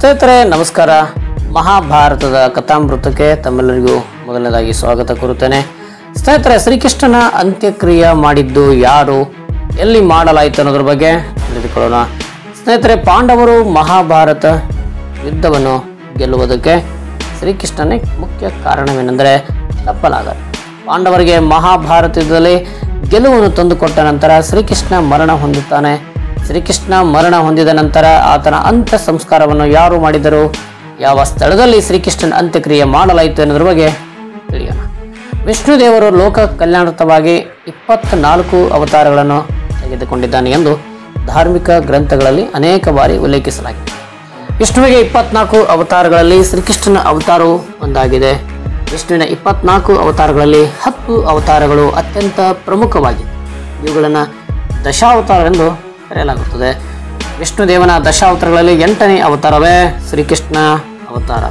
ಸ್ನೇಹಿತರೆ ನಮಸ್ಕಾರ. ಮಹಾಭಾರತದ ಕಥಾಮೃತಕ್ಕೆ ತಮ್ಮೆಲ್ಲರಿಗೂ ಮೊದಲನೇದಾಗಿ ಸ್ವಾಗತ ಕೋರುತ್ತೇನೆ. ಸ್ನೇಹಿತರೆ, ಶ್ರೀಕೃಷ್ಣನ ಅಂತ್ಯಕ್ರಿಯೆ ಮಾಡಿದ್ದು ಯಾರು, ಎಲ್ಲಿ ಮಾಡಲಾಯಿತು ಅನ್ನೋದ್ರ ಬಗ್ಗೆ ತಿಳಿದುಕೊಳ್ಳೋಣ. ಸ್ನೇಹಿತರೆ, ಪಾಂಡವರು ಮಹಾಭಾರತ ಯುದ್ಧವನ್ನು ಗೆಲ್ಲುವುದಕ್ಕೆ ಶ್ರೀಕೃಷ್ಣನೇ ಮುಖ್ಯ ಕಾರಣವೇನೆಂದರೆ ತಪ್ಪಲಾಗದು. ಪಾಂಡವರಿಗೆ ಮಹಾಭಾರತ ಯುದ್ಧದಲ್ಲಿ ಗೆಲುವನ್ನು ತಂದುಕೊಟ್ಟ ನಂತರ ಶ್ರೀಕೃಷ್ಣ ಮರಣ ಹೊಂದುತ್ತಾನೆ. ಶ್ರೀಕೃಷ್ಣ ಮರಣ ಹೊಂದಿದ ನಂತರ ಆತನ ಅಂತ್ಯ ಸಂಸ್ಕಾರವನ್ನು ಯಾರು ಮಾಡಿದರು, ಯಾವ ಸ್ಥಳದಲ್ಲಿ ಶ್ರೀಕೃಷ್ಣನ ಅಂತ್ಯಕ್ರಿಯೆ ಮಾಡಲಾಯಿತು ಎನ್ನುವುದರ ಬಗ್ಗೆ ತಿಳಿಯೋಣ. ವಿಷ್ಣುದೇವರು ಲೋಕ ಕಲ್ಯಾಣಾರ್ಥವಾಗಿ 24 ಅವತಾರಗಳನ್ನು ತೆಗೆದುಕೊಂಡಿದ್ದಾನೆ ಎಂದು ಧಾರ್ಮಿಕ ಗ್ರಂಥಗಳಲ್ಲಿ ಅನೇಕ ಬಾರಿ ಉಲ್ಲೇಖಿಸಲಾಗಿದೆ. ವಿಷ್ಣುವಿಗೆ 24 ಅವತಾರಗಳಲ್ಲಿ ಶ್ರೀಕೃಷ್ಣನ ಅವತಾರವು ಒಂದಾಗಿದೆ. ವಿಷ್ಣುವಿನ 24 ಅವತಾರಗಳಲ್ಲಿ 10 ಅವತಾರಗಳು ಅತ್ಯಂತ ಪ್ರಮುಖವಾಗಿವೆ. ಇವುಗಳನ್ನು ದಶಾವತಾರ ಎಂದು ಕರೆಯಲಾಗುತ್ತದೆ. ವಿಷ್ಣುದೇವನ ದಶಾವತಾರಗಳಲ್ಲಿ 8ನೇ ಅವತಾರವೇ ಶ್ರೀಕೃಷ್ಣ ಅವತಾರ.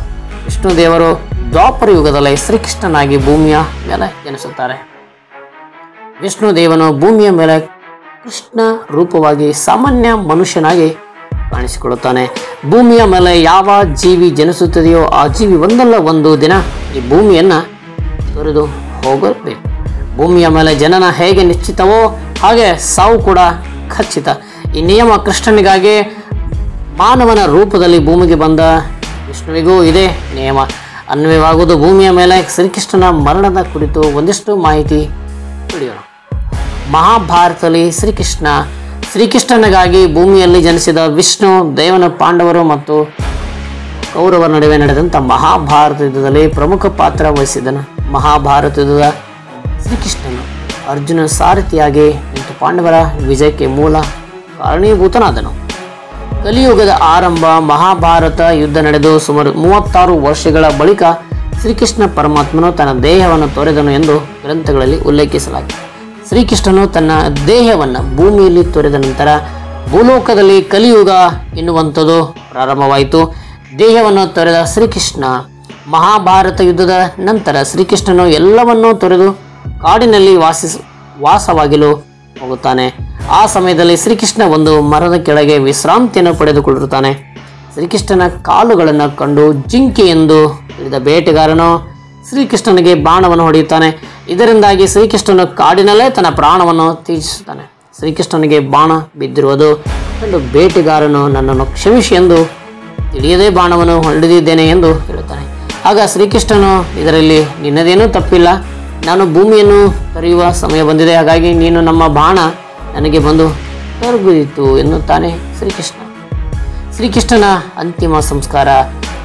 ವಿಷ್ಣುದೇವರು ದ್ವಾಪರ ಯುಗದಲ್ಲಿ ಶ್ರೀಕೃಷ್ಣನಾಗಿ ಭೂಮಿಯ ಮೇಲೆ ಜನಿಸುತ್ತಾರೆ. ವಿಷ್ಣುದೇವನು ಭೂಮಿಯ ಮೇಲೆ ಕೃಷ್ಣ ರೂಪವಾಗಿ ಸಾಮಾನ್ಯ ಮನುಷ್ಯನಾಗಿ ಕಾಣಿಸಿಕೊಳ್ಳುತ್ತಾನೆ. ಭೂಮಿಯ ಮೇಲೆ ಯಾವ ಜೀವಿ ಜನಿಸುತ್ತದೆಯೋ ಆ ಜೀವಿ ಒಂದಲ್ಲ ಒಂದು ದಿನ ಈ ಭೂಮಿಯನ್ನು ತೊರೆದು ಹೋಗಬೇಕು. ಭೂಮಿಯ ಮೇಲೆ ಜನನ ಹೇಗೆ ನಿಶ್ಚಿತವೋ ಹಾಗೆ ಸಾವು ಕೂಡ ಖಚಿತ. ಈ ನಿಯಮ ಕೃಷ್ಣನಿಗಾಗಿ ಮಾನವನ ರೂಪದಲ್ಲಿ ಭೂಮಿಗೆ ಬಂದ ವಿಷ್ಣುವಿಗೂ ಇದೇ ನಿಯಮ ಅನ್ವಯವಾಗುವುದು. ಭೂಮಿಯ ಮೇಲೆ ಶ್ರೀಕೃಷ್ಣನ ಮರಣದ ಕುರಿತು ಒಂದಿಷ್ಟು ಮಾಹಿತಿ ತಿಳಿಯೋಣ. ಮಹಾಭಾರತದಲ್ಲಿ ಶ್ರೀಕೃಷ್ಣನಿಗಾಗಿ ಭೂಮಿಯಲ್ಲಿ ಜನಿಸಿದ ವಿಷ್ಣು ದೇವನ ಪಾಂಡವರು ಮತ್ತು ಕೌರವರ ನಡುವೆ ನಡೆದಂಥ ಮಹಾಭಾರತ ಯುದ್ಧದಲ್ಲಿ ಪ್ರಮುಖ ಪಾತ್ರ ವಹಿಸಿದನು. ಮಹಾಭಾರತ ಯುದ್ಧದ ಶ್ರೀಕೃಷ್ಣನು ಅರ್ಜುನ ಸಾರಥಿಯಾಗಿ ನಿಂತು ಪಾಂಡವರ ವಿಜಯಕ್ಕೆ ಮೂಲ ಕಾರಣೀಭೂತನಾದನು. ಕಲಿಯುಗದ ಆರಂಭ ಮಹಾಭಾರತ ಯುದ್ಧ ನಡೆದು ಸುಮಾರು 36 ವರ್ಷಗಳ ಬಳಿಕ ಶ್ರೀಕೃಷ್ಣ ಪರಮಾತ್ಮನು ತನ್ನ ದೇಹವನ್ನು ತೊರೆದನು ಎಂದು ಗ್ರಂಥಗಳಲ್ಲಿ ಉಲ್ಲೇಖಿಸಲಾಗಿದೆ. ಶ್ರೀಕೃಷ್ಣನು ತನ್ನ ದೇಹವನ್ನು ಭೂಮಿಯಲ್ಲಿ ತೊರೆದ ನಂತರ ಭೂಲೋಕದಲ್ಲಿ ಕಲಿಯುಗ ಎನ್ನುವಂಥದ್ದು ಪ್ರಾರಂಭವಾಯಿತು. ದೇಹವನ್ನು ತೊರೆದ ಶ್ರೀಕೃಷ್ಣ ಮಹಾಭಾರತ ಯುದ್ಧದ ನಂತರ ಶ್ರೀಕೃಷ್ಣನು ಎಲ್ಲವನ್ನೂ ತೊರೆದು ಕಾಡಿನಲ್ಲಿ ವಾಸವಾಗಿಲು ಹೋಗುತ್ತಾನೆ. ಆ ಸಮಯದಲ್ಲಿ ಶ್ರೀಕೃಷ್ಣ ಒಂದು ಮರದ ಕೆಳಗೆ ವಿಶ್ರಾಂತಿಯನ್ನು ಪಡೆದುಕೊಳ್ಳುತ್ತಾನೆ. ಶ್ರೀಕೃಷ್ಣನ ಕಾಲುಗಳನ್ನು ಕಂಡು ಜಿಂಕೆ ಎಂದು ತಿಳಿದ ಬೇಟೆಗಾರನು ಶ್ರೀಕೃಷ್ಣನಿಗೆ ಬಾಣವನ್ನು ಹೊಡೆಯುತ್ತಾನೆ. ಇದರಿಂದಾಗಿ ಶ್ರೀಕೃಷ್ಣನು ಕಾಡಿನಲ್ಲೇ ತನ್ನ ಪ್ರಾಣವನ್ನು ತ್ಯಜಿಸುತ್ತಾನೆ. ಶ್ರೀಕೃಷ್ಣನಿಗೆ ಬಾಣ ಬಿದ್ದಿರುವುದು ಕಂಡು ಬೇಟೆಗಾರನು ನನ್ನನ್ನು ಕ್ಷಮಿಸಿ ಎಂದು ತಿಳಿಯದೇ ಬಾಣವನ್ನು ಹೊಡೆದಿದ್ದೇನೆ ಎಂದು ಹೇಳುತ್ತಾನೆ. ಆಗ ಶ್ರೀಕೃಷ್ಣನು, ಇದರಲ್ಲಿ ನಿನ್ನದೇನೂ ತಪ್ಪಿಲ್ಲ, ನಾನು ಭೂಮಿಯನ್ನು ತೊರೆಯುವ ಸಮಯ ಬಂದಿದೆ, ಹಾಗಾಗಿ ನೀನು ನಮ್ಮ ಬಾಣ ನನಗೆ ಬಂದು ತರಬಿದಿತ್ತು ಎನ್ನುತ್ತಾನೆ ಶ್ರೀಕೃಷ್ಣ. ಶ್ರೀಕೃಷ್ಣನ ಅಂತಿಮ ಸಂಸ್ಕಾರ.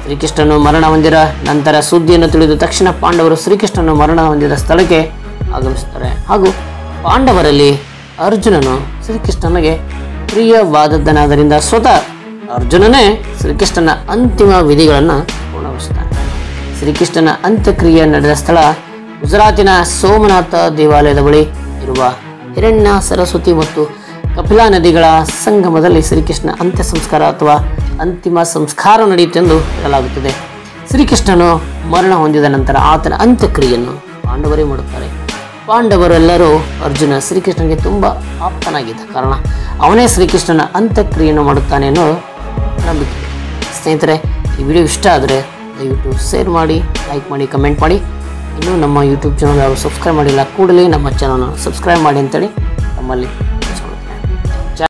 ಶ್ರೀಕೃಷ್ಣನು ಮರಣ ಹೊಂದಿದ ನಂತರ ಸುದ್ದಿಯನ್ನು ತಿಳಿದ ತಕ್ಷಣ ಪಾಂಡವರು ಶ್ರೀಕೃಷ್ಣನು ಮರಣ ಹೊಂದಿದ ಸ್ಥಳಕ್ಕೆ ಆಗಮಿಸುತ್ತಾರೆ. ಹಾಗೂ ಪಾಂಡವರಲ್ಲಿ ಅರ್ಜುನನು ಶ್ರೀಕೃಷ್ಣನಿಗೆ ಪ್ರಿಯವಾದದ್ದನಾದ್ದರಿಂದ ಸ್ವತಃ ಅರ್ಜುನನೇ ಶ್ರೀಕೃಷ್ಣನ ಅಂತಿಮ ವಿಧಿಗಳನ್ನು ಪೂರ್ಣಗೊಳಿಸುತ್ತಾನೆ. ಶ್ರೀಕೃಷ್ಣನ ಅಂತ್ಯಕ್ರಿಯೆ ನಡೆದ ಸ್ಥಳ ಗುಜರಾತಿನ ಸೋಮನಾಥ ದೇವಾಲಯದ ಬಳಿ ಇರುವ ಹಿರಣ್ಯ, ಸರಸ್ವತಿ ಮತ್ತು ಕಪಿಲಾ ನದಿಗಳ ಸಂಗಮದಲ್ಲಿ ಶ್ರೀಕೃಷ್ಣ ಅಂತ್ಯ ಸಂಸ್ಕಾರ ಅಥವಾ ಅಂತಿಮ ಸಂಸ್ಕಾರ ನಡೆಯುತ್ತೆಂದು ಹೇಳಲಾಗುತ್ತದೆ. ಶ್ರೀಕೃಷ್ಣನು ಮರಣ ಹೊಂದಿದ ನಂತರ ಆತನ ಅಂತ್ಯಕ್ರಿಯೆಯನ್ನು ಪಾಂಡವರೇ ಮಾಡುತ್ತಾರೆ. ಪಾಂಡವರೆಲ್ಲರೂ ಅರ್ಜುನ ಶ್ರೀಕೃಷ್ಣನಿಗೆ ತುಂಬ ಆಪ್ತನಾಗಿದ್ದ ಕಾರಣ ಅವನೇ ಶ್ರೀಕೃಷ್ಣನ ಅಂತ್ಯಕ್ರಿಯೆಯನ್ನು ಮಾಡುತ್ತಾನೆ ಅನ್ನೋ ನಂಬಿಕೆ. ಸ್ನೇಹಿತರೆ, ಈ ವಿಡಿಯೋ ಇಷ್ಟ ಆದರೆ ದಯವಿಟ್ಟು ಶೇರ್ ಮಾಡಿ, ಲೈಕ್ ಮಾಡಿ, ಕಮೆಂಟ್ ಮಾಡಿ. ಇನ್ನೂ ನಮ್ಮ ಯೂಟ್ಯೂಬ್ ಚಾನಲ್ ಯಾರು ಸಬ್ಸ್ಕ್ರೈಬ್ ಮಾಡಿಲ್ಲ ಕೂಡಲೇ ನಮ್ಮ ಚಾನಲ್ನ ಸಬ್ಸ್ಕ್ರೈಬ್ ಮಾಡಿ ಅಂತೇಳಿ ನಮ್ಮಲ್ಲಿ